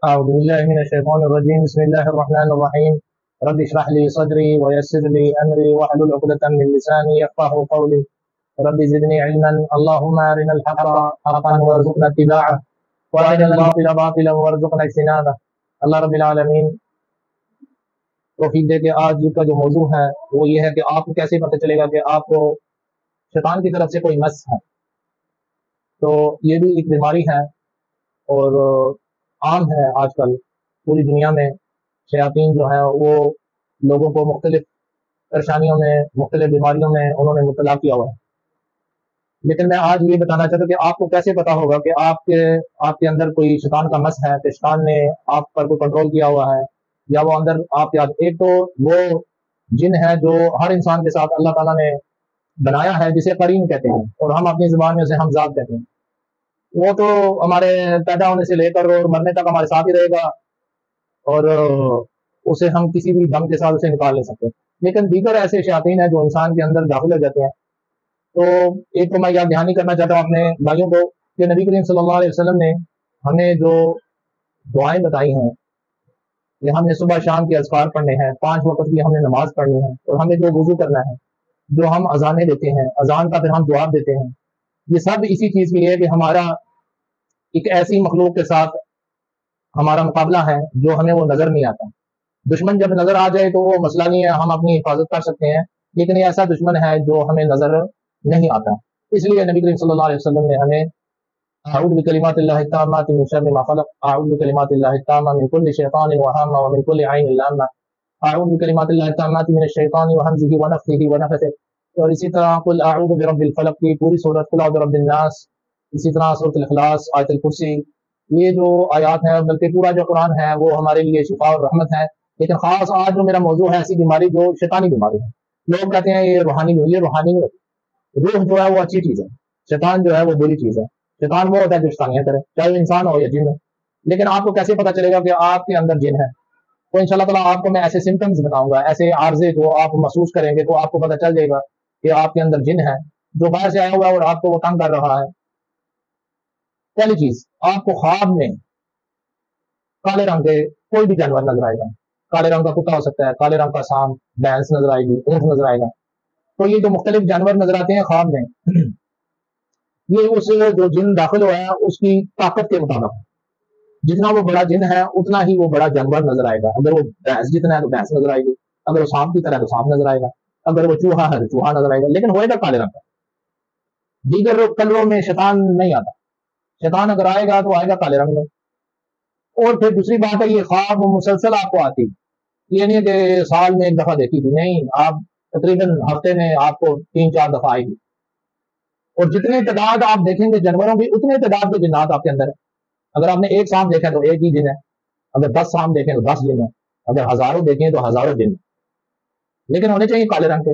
أعوذ بالله من الشيطان الرجيم بسم الله الرحمن الرحيم رب اشرح لي صدري ويسر لي أمري واحلل عقدة من لساني يفقهوا قولي رب زدني علما اللهم أرنا الحق حقا وارزقنا اتباعه وأرنا الباطل باطلا وارزقنا اجتنابه اللہ رب العالمین توفیق دے کہ آج کا جو موضوع ہے وہ یہ ہے کہ آپ کو کیسے پتہ چلے گا کہ آپ کو شیطان کی طرف سے کوئی مس ہے۔ تو یہ بھی ایک بیماری ہے اور عام ہے آج کل پوری دنیا میں۔ شیاطین جو ہیں وہ لوگوں کو مختلف پریشانیوں میں مختلف بیماریوں میں انہوں نے مبتلا کیا ہوا ہے، لیکن میں آج یہ بتانا چاہتا ہوں کہ آپ کو کیسے پتا ہوگا کہ آپ کے اندر کوئی شیطان کا مس ہے، کہ شیطان نے آپ پر کوئی کنٹرول کیا ہوا ہے یا وہ اندر آپ کے۔ ایک تو وہ جن ہے جو ہر انسان کے ساتھ اللہ تعالیٰ نے بنایا ہے، جسے قرین کہتے ہیں اور ہم اپنی زبان میں اسے ہمزاد کہتے ہیں۔ وہ تو ہمارے پیدا ہونے سے لے کر اور مرنے تک ہمارے ساتھ ہی رہے گا اور اسے ہم کسی بھی دم کے ساتھ اسے نکال نہیں سکتے، لیکن دیگر ایسے شیاطین ہیں جو انسان کے اندر داخل ہو جاتے ہیں۔ تو ایک تو میں یاد دہانی کرنا چاہتا ہوں اپنے بھائیوں کو کہ نبی کریم صلی اللہ علیہ وسلم نے ہمیں جو دعائیں بتائی ہیں کہ ہم نے صبح شام کے اذکار پڑھنے ہیں، 5 وقت کی ہم نے نماز پڑھنی ہے اور ہمیں جو وضو کرنا ہے، جو ہم اذانیں دیتے ہیں، اذان کا پھر ہم جواب دیتے ہیں، یہ سب اسی چیز کے لیے کہ ہمارا ایک ایسی مخلوق کے ساتھ ہمارا مقابلہ ہے جو ہمیں وہ نظر نہیں آتا۔ دشمن جب نظر آ جائے تو وہ مسئلہ نہیں ہے، ہم اپنی حفاظت کر سکتے ہیں، لیکن یہ ایسا دشمن ہے جو ہمیں نظر نہیں آتا۔ اس لیے نبی کریم صلی اللہ علیہ وسلم نے ہمیں اعوذ بکلمات اللہ التامات من شر ما خلق، اعوذ بکلمات اللہ التامات من كل شیطان وہامہ ومن كل عین لامہ، اعوذ بکلمات اللہ التامات من الشیطان وہمزہ ونفخہ ونفثہ، اور اسی طرح قل اعوذ برب الفلق کی پوری سورۃ قل اعوذ برب الناس، اسی طرح سورۃ الاخلاص، آیت الکرسی، یہ جو آیات ہیں بلکہ پورا جو قرآن ہے وہ ہمارے لیے شفا اور رحمت ہے۔ لیکن خاص آج جو میرا موضوع ہے ایسی بیماری جو شیطانی بیماری ہے۔ لوگ کہتے ہیں یہ روحانی نہیں، یہ روحانی نہیں ہوتی۔ روح جو ہے وہ اچھی چیز ہے، شیطان جو ہے وہ بری چیز ہے۔ شیطان وہ ہوتا ہے جو شیطانیاں کرے، چاہے وہ انسان ہو یا جن ہو۔ لیکن آپ کو کیسے پتہ چلے گا کہ آپ کے اندر جن ہے؟ تو انشاءاللہ تعالیٰ آپ کو میں ایسے سمٹمز بتاؤں گا، ایسے عارضے جو آپ محسوس کریں گے تو آپ کو پتہ چل جائے گا کہ آپ کے اندر جن ہے جو باہر سے آیا ہوا ہے اور آپ کو وہ تنگ کر رہا ہے۔ پہلی چیز، آپ کو خواب میں کالے رنگ کے کوئی بھی جانور نظر آئے گا۔ کالے رنگ کا کتا ہو سکتا ہے، کالے رنگ کا سانپ، بھینس نظر آئے گی، اونٹ نظر آئے گا۔ تو یہ جو مختلف جانور نظر آتے ہیں خواب میں، یہ اس جو جن داخل ہوا ہے اس کی طاقت کے مطابق، جتنا وہ بڑا جن ہے اتنا ہی وہ بڑا جانور نظر آئے گا۔ اگر وہ بھینس جتنا ہے تو بھینس نظر آئے گی، اگر وہ سانپ کی طرح ہے تو سانپ نظر آئے گا، اگر وہ چوہا ہے تو چوہا نظر آئے گا، لیکن ہوئے گا کالے رنگ کا۔ دیگر کلروں میں شیطان نہیں آتا، شیطان اگر آئے گا تو آئے گا کالے رنگ میں۔ اور پھر دوسری بات ہے یہ خواب مسلسل آپ کو آتی، یہ نہیں کہ سال میں ایک دفعہ دیکھی تھی، نہیں، آپ تقریباً ہفتے میں آپ کو 3-4 دفعہ آئے گی۔ اور جتنے تعداد آپ دیکھیں گے جانوروں کی اتنے تعداد کے جنات آپ کے اندر ہیں۔ اگر آپ نے ایک سانپ دیکھا تو ایک ہی جن ہے، اگر 10 سانپ دیکھیں تو 10 جن ہے، اگر ہزاروں دیکھیں تو ہزاروں جن، لیکن ہونے چاہیے کالے رنگ کے۔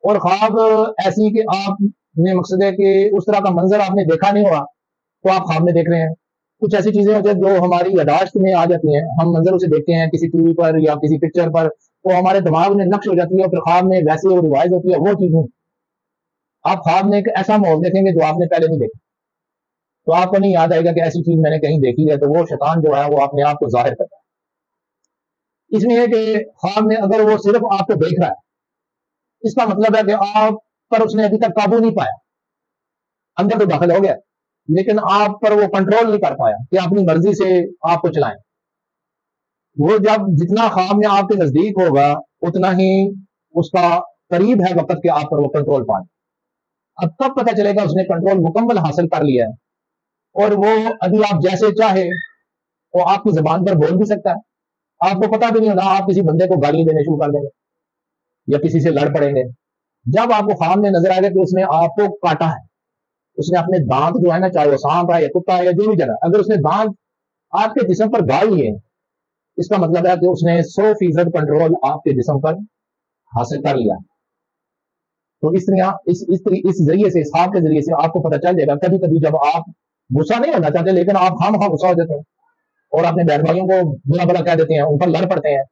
اور خواب ایسی کہ آپ نے مقصد ہے کہ اس طرح کا منظر آپ نے دیکھا نہیں ہوا تو آپ خواب میں دیکھ رہے ہیں۔ کچھ ایسی چیزیں ہوتی ہیں جو ہماری یاداشت میں آ جاتی ہیں، ہم منظر اسے دیکھتے ہیں کسی ٹی وی پر یا کسی پکچر پر، وہ ہمارے دماغ میں نقش ہو جاتی ہے اور پھر خواب میں ویسے وہ ریوائز ہوتی ہے وہ چیزیں۔ آپ خواب میں ایک ایسا ماحول دیکھیں گے جو آپ نے پہلے نہیں دیکھا، تو آپ کو نہیں یاد آئے گا کہ ایسی چیز میں نے کہیں دیکھی ہے، تو وہ شیطان جو ہے وہ اپنے آپ کو ظاہر کرتا ہے۔ اس میں ہے کہ خواب میں اگر وہ صرف آپ کو دیکھ رہا ہے، اس کا مطلب ہے کہ آپ پر اس نے ابھی تک قابو نہیں پایا، اندر تو داخل ہو گیا لیکن آپ پر وہ کنٹرول نہیں کر پایا کہ اپنی مرضی سے آپ کو چلائیں۔ وہ جب جتنا خواب میں آپ کے نزدیک ہوگا اتنا ہی اس کا قریب ہے وقت کہ آپ پر وہ کنٹرول پائے۔ اب تب پتہ چلے گا اس نے کنٹرول مکمل حاصل کر لیا ہے، اور وہ ابھی آپ جیسے چاہے وہ آپ کی زبان پر بول بھی سکتا ہے، آپ کو پتہ بھی نہیں ہوگا، آپ کسی بندے کو گالی دینے شروع کر دیں گے یا کسی سے لڑ پڑیں گے۔ جب آپ کو خواب میں نظر آئے گا کہ اس نے آپ کو کاٹا ہے، اس نے اپنے دانت جو ہے نا، چاہے وہ سانپ ہے یا کتا ہے یا جو بھی جگہ، اگر اس نے دانت آپ کے جسم پر گاڑ لیے، اس کا مطلب ہے کہ اس نے 100% کنٹرول آپ کے جسم پر حاصل کر لیا۔ تو اس ذریعے سے، اس خواب کے ذریعے سے آپ کو پتہ چل جائے گا۔ کبھی کبھی جب آپ غصہ نہیں ہونا چاہتے لیکن آپ خواہ غصہ ہو جاتے ہیں اور اپنے بہن بھائیوں کو برا برا کہہ دیتے ہیں، ان پر لڑ پڑتے ہیں،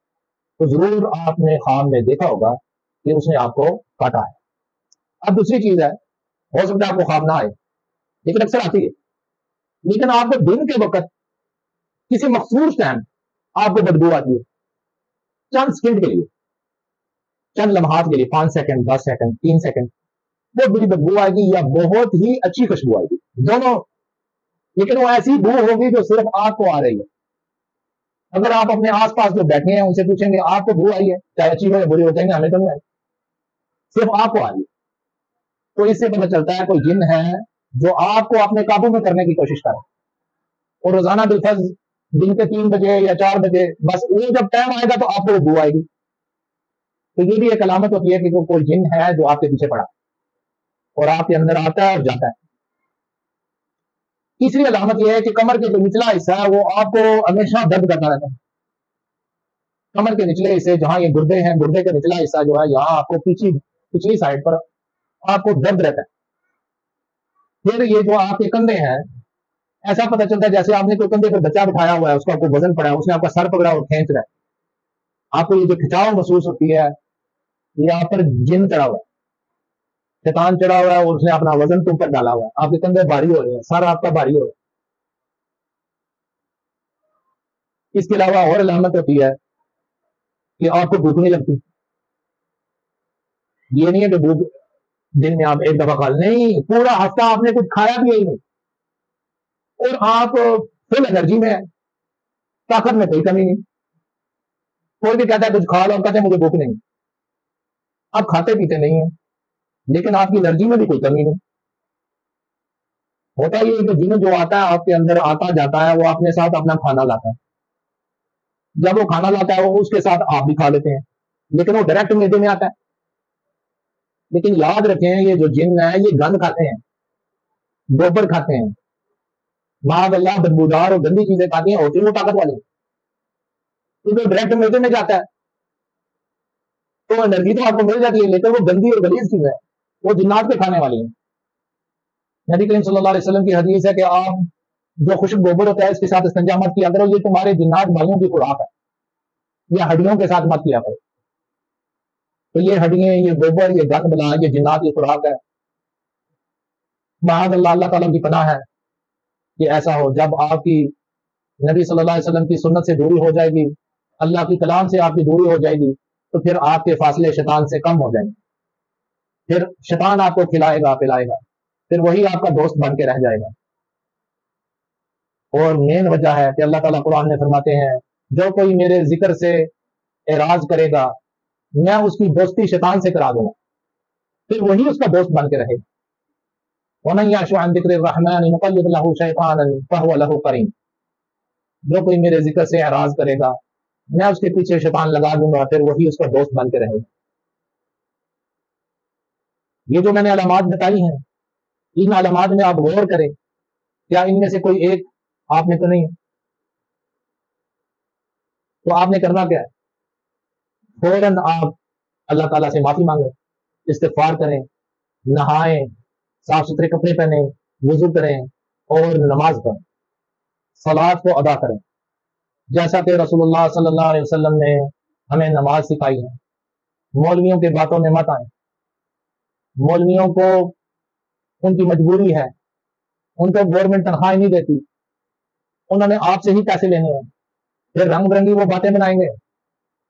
تو ضرور آپ نے خواب میں دیکھا ہوگا کہ اس نے آپ کو کاٹا ہے۔ اب دوسری چیز ہے، ہو سکتا ہے آپ کو خواب نہ آئے لیکن اکثر آتی ہے، لیکن آپ کو دن کے وقت کسی مخصوص ٹائم آپ کو بدبو آتی ہے، چند سیکنڈ کے لیے، چند لمحات کے لیے، 5 سیکنڈ، 10 سیکنڈ، 3 سیکنڈ، بہت بری بدبو آئے گی یا بہت ہی اچھی خوشبو آئے گی، دونوں، لیکن وہ ایسی بو ہوگی جو صرف آپ کو آ رہی ہے۔ اگر آپ اپنے آس پاس جو بیٹھے ہیں ان سے پوچھیں گے آپ کو بو آئی ہے، چاہے اچھی ہو یا بری ہو، کہیں گے ہمیں تو نہیں آئی، صرف آپ کو آ رہی ہے۔ تو اس سے پتہ چلتا ہے کوئی جن ہے جو آپ کو اپنے قابو میں کرنے کی کوشش کر رہا ہے، اور روزانہ بالفرض دن کے 3 بجے یا 4 بجے بس وہ جب ٹائم آئے گا تو آپ کو بو آئے گی۔ تو یہ بھی ایک علامت ہوتی ہے کہ کوئی جن ہے جو آپ کے پیچھے پڑا اور آپ کے اندر آتا ہے اور جاتا ہے۔ تیسری علامت یہ ہے کہ کمر کے جو نچلا حصہ ہے وہ آپ کو ہمیشہ درد کرتا رہتا ہے۔ کمر کے نچلے حصے جہاں یہ گردے ہیں، گردے کا نچلا حصہ جو ہے یہاں آپ کو پچھلی سائڈ پر آپ کو درد رہتا ہے۔ پھر یہ جو آپ کے کندھے ہیں، ایسا پتہ چلتا ہے جیسے آپ نے کوئی کندھے پر بچہ بٹھایا ہوا ہے، اس کا کوئی وزن پڑا ہے، اس نے آپ کا سر پکڑا اور کھینچ رہا ہے، آپ کو یہ جو کھچاؤ محسوس ہوتی ہے یہ آپ پر جن چڑھا ہوا ہے، شیطان چڑھا ہوا ہے اور اس نے اپنا وزن تم پر ڈالا ہوا ہے، آپ کے کندھے بھاری ہو رہے ہیں، سر آپ کا بھاری ہو رہا ہے۔ اس کے علاوہ اور علامت ہوتی ہے کہ آپ کو بھوک نہیں لگتی۔ یہ نہیں ہے کہ بھوک دن میں آپ ایک دفعہ کھا لیں، نہیں، پورا ہفتہ آپ نے کچھ کھایا بھی ہی نہیں اور آپ فل انرجی میں ہیں، طاقت میں کوئی کمی نہیں۔ کوئی بھی کہتا ہے کچھ کھا لو، کہتے ہیں مجھے بھوک نہیں، آپ کھاتے پیتے نہیں ہیں لیکن آپ کی انرجی میں بھی کوئی کمی نہیں۔ ہوتا یہ ہے کہ جن جو آتا ہے آپ کے اندر آتا جاتا ہے وہ اپنے ساتھ اپنا کھانا لاتا ہے، جب وہ کھانا لاتا ہے وہ اس کے ساتھ آپ بھی کھا لیتے ہیں، لیکن وہ ڈائریکٹ میدے میں آتا ہے۔ لیکن یاد رکھیں یہ جو جن ہے یہ گند کھاتے ہیں، گوبر کھاتے ہیں، معاذ اللہ بدبودار اور گندی چیزیں کھاتی ہیں، ہوتی ہیں وہ طاقت والی، کیونکہ ڈائریکٹ میدے میں جاتا ہے تو انرجی تو آپ کو مل جاتی ہے لیکن وہ گندی اور غلیظ چیز ہے، وہ جنات کے کھانے والی ہیں۔ نبی کریم صلی اللہ علیہ وسلم کی حدیث ہے کہ آپ جو خشک گوبر ہوتا ہے اس کے ساتھ استنجا مت کیا کرو، یہ تمہارے جنات بھائیوں کی خوراک ہے، یا ہڈیوں کے ساتھ مت کیا کرو۔ تو یہ ہڈیاں، یہ گوبر، یہ گند بلا، یہ جنات کی خوراک ہے۔ معاذ اللہ، اللہ تعالیٰ کی پناہ ہے کہ ایسا ہو۔ جب آپ کی نبی صلی اللہ علیہ وسلم کی سنت سے دوری ہو جائے گی، اللہ کی کلام سے آپ کی دوری ہو جائے گی، تو پھر آپ کے فاصلے شیطان سے کم ہو جائیں گے، پھر شیطان آپ کو کھلائے گا پلائے گا، پھر وہی آپ کا دوست بن کے رہ جائے گا۔ اور مین وجہ ہے کہ اللہ تعالیٰ قرآن میں فرماتے ہیں جو کوئی میرے ذکر سے اعراض کرے گا میں اس کی دوستی شیطان سے کرا دوں گا، پھر وہی اس کا دوست بن کے رہے گا۔ وَمَن يَعْشُ عَن ذِكْرِ الرَّحْمَنِ نُقَيِّضْ لَهُ شَيْطَانًا فَهُوَ لَهُ قَرِينٌ، جو کوئی میرے ذکر سے اعراض کرے گا میں اس کے پیچھے شیطان لگا دوں گا، پھر وہی اس کا دوست بن کے رہے گا۔ یہ جو میں نے علامات بتائی ہیں ان علامات میں آپ غور کریں، کیا ان میں سے کوئی ایک آپ نے تو نہیں؟ تو آپ نے کرنا کیا ہے؟ فوراً آپ اللہ تعالیٰ سے معافی مانگیں، استغفار کریں، نہائیں، صاف ستھرے کپڑے پہنیں، وضو کریں اور نماز پڑھیں، صلوات کو ادا کریں، جیسا کہ رسول اللہ صلی اللہ علیہ وسلم نے ہمیں نماز سکھائی ہے۔ مولویوں کے باتوں میں مت آئیں، مولویوں کو ان کی مجبوری ہے، ان کو گورنمنٹ تنخواہ نہیں دیتی، انہوں نے آپ سے ہی پیسے لینے ہیں، پھر رنگ برنگی وہ باتیں بنائیں گے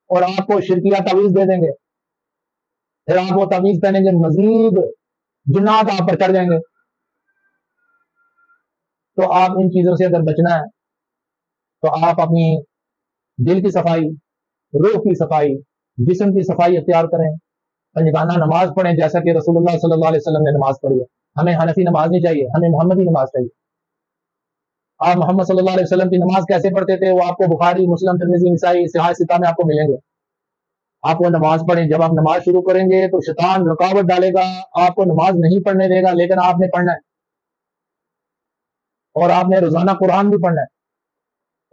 اور آپ کو شرکیہ تعویذ دے دیں گے، پھر آپ وہ تعویذ پہنیں گے، مزید جنات آپ پر چڑھ جائیں گے۔ تو آپ ان چیزوں سے اگر بچنا ہے تو آپ اپنی دل کی صفائی، روح کی صفائی، جسم کی صفائی اختیار کریں، پنجگانہ نماز پڑھیں جیسا کہ رسول اللہ صلی اللہ علیہ وسلم نے نماز پڑھی ہے۔ ہمیں حنفی نماز نہیں چاہیے، ہمیں محمدی نماز چاہیے۔ آپ محمد صلی اللہ علیہ وسلم کی نماز کیسے پڑھتے تھے وہ آپ کو بخاری، مسلم، ترمذی، نسائی، صحاح ستہ میں آپ کو ملیں گے۔ آپ وہ نماز پڑھیں، جب آپ نماز شروع کریں گے تو شیطان رکاوٹ ڈالے گا، آپ کو نماز نہیں پڑھنے دے گا، لیکن آپ نے پڑھنا ہے اور آپ نے روزانہ قرآن بھی پڑھنا ہے۔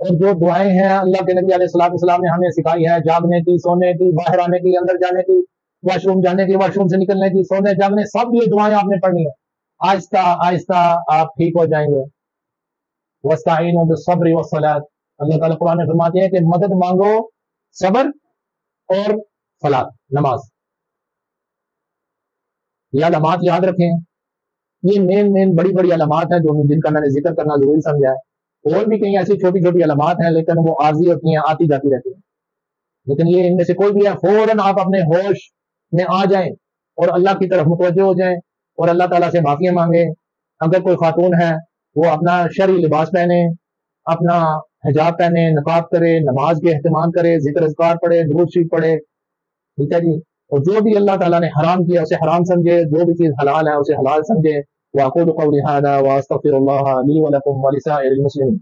اور جو دعائیں ہیں اللہ کے نبی علیہ الصلوۃ والسلام نے ہمیں سکھائی ہے، جاگنے کی، سونے کی، باہر آنے کی، اندر جانے کی، واش روم جانے کی، واش روم سے نکلنے کی، سونے جاگنے، سب یہ دعائیں آپ نے پڑھنی ہے۔ آہستہ آہستہ آپ ٹھیک ہو جائیں گے۔ وَاسْتَعِينُوا بِالصَّبْرِ وَالصَّلَاةِ، اللہ تعالیٰ قرآن میں فرماتے ہیں کہ مدد مانگو صبر اور صلاۃ، نماز۔ یہ علامات یاد رکھیں، یہ مین بڑی بڑی علامات ہیں جو جن کا میں نے ذکر کرنا ضروری سمجھا ہے۔ اور بھی کئی ایسی چھوٹی چھوٹی علامات ہیں لیکن وہ عارضی ہوتی ہیں، آتی جاتی رہتی ہیں، لیکن یہ ان میں سے کوئی بھی ہے فوراً آپ اپنے ہوش میں آ جائیں اور اللہ کی طرف متوجہ ہو جائیں اور اللہ تعالیٰ سے معافیاں مانگیں۔ اگر کوئی خاتون ہے وہ اپنا شرعی لباس پہنے، اپنا حجاب پہنے، نقاب کرے، نماز کے اہتمام کرے، ذکر اذکار پڑھے، درود شریف پڑھے، ٹھیک ہے جی، اور جو بھی اللہ تعالیٰ نے حرام کیا اسے حرام سمجھے، جو بھی چیز حلال ہے اسے حلال سمجھے۔ وَأَقُولُ قَوْلِي هَٰذَا وَأَسْتَغْفِرُ اللَّهَ لِي وَلَكُمْ وَلِسَائِرِ الْمُسْلِمِينَ۔